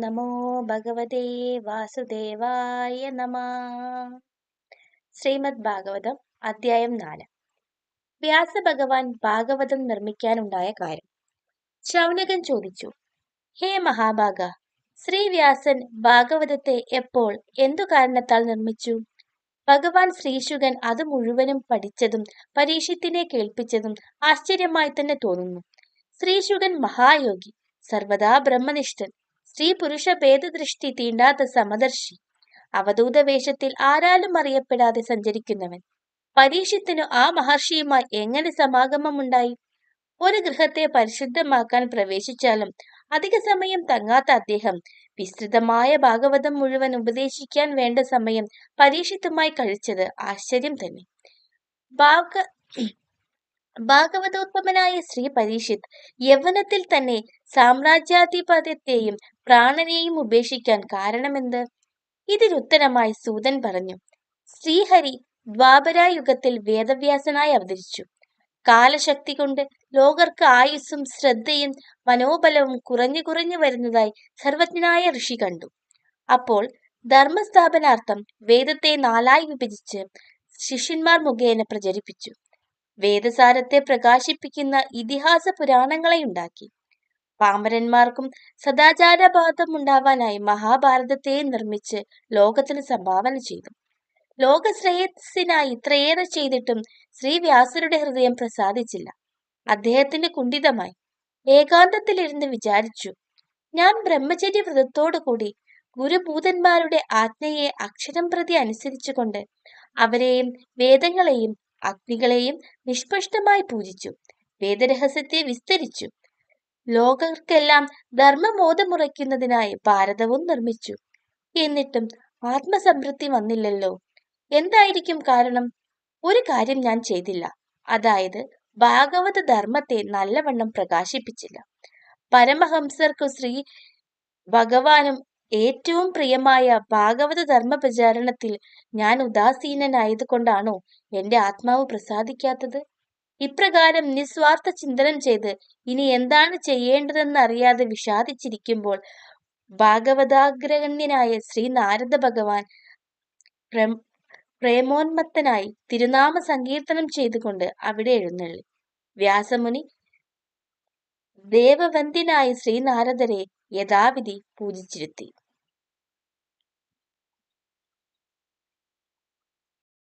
നമോ ഭഗവതേ വാസുദേവായ നമ. ശ്രീമദ് ഭാഗവതം അധ്യായം 4. വ്യാസഭഗവാൻ ഭാഗവതം നിർമ്മിക്കാനുണ്ടായ കാര്യം. ശൗനകൻ ചോദിച്ചു, ഹേ മഹാഭാഗ, ശ്രീവ്യാസൻ ഭാഗവതത്തെ എപ്പോൾ, എന്തു കാരണത്താൽ നിർമ്മിച്ചു? ഭഗവാൻ ശ്രീശുകൻ അത് മുഴുവനും പഠിച്ചതും പരീക്ഷിത്തിനെ കേൾപ്പിച്ചതും ആശ്ചര്യമായി തന്നെ തോന്നുന്നു. ശ്രീശുകൻ മഹായോഗി, സർവദാ ബ്രഹ്മനിഷ്ഠൻ, സ്ത്രീ പുരുഷ ഭേദദൃഷ്ടി തീണ്ടാത്ത സമദർശി, അവധൂത വേഷത്തിൽ ആരാലും അറിയപ്പെടാതെ സഞ്ചരിക്കുന്നവൻ. പരീക്ഷിത്തിനു ആ മഹർഷിയുമായി എങ്ങനെ സമാഗമമുണ്ടായി? ഒരു ഗൃഹത്തെ പരിശുദ്ധമാക്കാൻ പ്രവേശിച്ചാലും അധിക സമയം തങ്ങാത്ത അദ്ദേഹം വിസ്തൃതമായ ഭാഗവതം മുഴുവൻ ഉപദേശിക്കാൻ വേണ്ട സമയം പരീക്ഷിത്തുമായി കഴിച്ചത് ആശ്ചര്യം തന്നെ. ഭാഗവതോത്പമനായ ശ്രീ പരീക്ഷിത് യൗവനത്തിൽ തന്നെ സാമ്രാജ്യാധിപത്യത്തെയും പ്രാണനെയും ഉപേക്ഷിക്കാൻ കാരണമെന്ത്? ഇതിനുത്തരമായി സൂതൻ പറഞ്ഞു, ശ്രീഹരി ദ്വാപരായുഗത്തിൽ വേദവ്യാസനായി അവതരിച്ചു. കാലശക്തി കൊണ്ട് ലോകർക്ക് ആയുസ്സും ശ്രദ്ധയും മനോബലവും കുറഞ്ഞു കുറഞ്ഞു വരുന്നതായി സർവജ്ഞനായ ഋഷി കണ്ടു. അപ്പോൾ ധർമ്മസ്ഥാപനാർത്ഥം വേദത്തെ 4 വിഭജിച്ച് ശിഷ്യന്മാർ മുഖേന പ്രചരിപ്പിച്ചു. വേദസാരത്തെ പ്രകാശിപ്പിക്കുന്ന ഇതിഹാസ പുരാണങ്ങളെ ഉണ്ടാക്കി. പാമരന്മാർക്കും സദാചാരബോധമുണ്ടാവാനായി മഹാഭാരതത്തെ നിർമ്മിച്ച് ലോകത്തിന് സംഭാവന ചെയ്തു. ലോകശ്രേയസ്സിനായി ഇത്രയേറെ ചെയ്തിട്ടും ശ്രീവ്യാസരുടെ ഹൃദയം പ്രസാദിച്ചില്ല. അദ്ദേഹത്തിന് കുണ്ഠിതമായി. ഏകാന്തത്തിലിരുന്ന് വിചാരിച്ചു, ഞാൻ ബ്രഹ്മചര്യ വ്രതത്തോടുകൂടി ഗുരുഭൂതന്മാരുടെ ആജ്ഞയെ അക്ഷരം പ്രതി അനുസരിച്ചുകൊണ്ട് അവരെയും വേദങ്ങളെയും അഗ്നികളെയും നിഷ്പഷ്ടമായി പൂജിച്ചു. വേദരഹസ്യത്തെ വിസ്തരിച്ചു. ലോകർക്കെല്ലാം ധർമ്മബോധമുറയ്ക്കുന്നതിനായി ഭാരതവും നിർമ്മിച്ചു. എന്നിട്ടും ആത്മസംതൃപ്തി വന്നില്ലല്ലോ. എന്തായിരിക്കും കാരണം? ഒരു കാര്യം ഞാൻ ചെയ്തില്ല, അതായത് ഭാഗവത ധർമ്മത്തെ നല്ലവണ്ണം പ്രകാശിപ്പിച്ചില്ല. പരമഹംസർക്കു ശ്രീ ഭഗവാനും ഏറ്റവും പ്രിയമായ ഭാഗവത ധർമ്മ പ്രചാരണത്തിൽ ഞാൻ ഉദാസീനനായതുകൊണ്ടാണോ എന്റെ ആത്മാവ് പ്രസാദിക്കാത്തത്? ഇപ്രകാരം നിസ്വാർത്ഥ ചിന്തനം ചെയ്ത് ഇനി എന്താണ് ചെയ്യേണ്ടതെന്ന് അറിയാതെ വിഷാദിച്ചിരിക്കുമ്പോൾ ഭാഗവതാഗ്രഗണ്യനായ ശ്രീ നാരദ ഭഗവാൻ പ്രേമോന്മത്തനായി തിരുനാമ സങ്കീർത്തനം ചെയ്തുകൊണ്ട് അവിടെ എഴുന്നള്ളി. വ്യാസമുനി ദേവവന്ദ്യനായ ശ്രീനാരദരെ യഥാവിധി പൂജിച്ചിരുത്തി.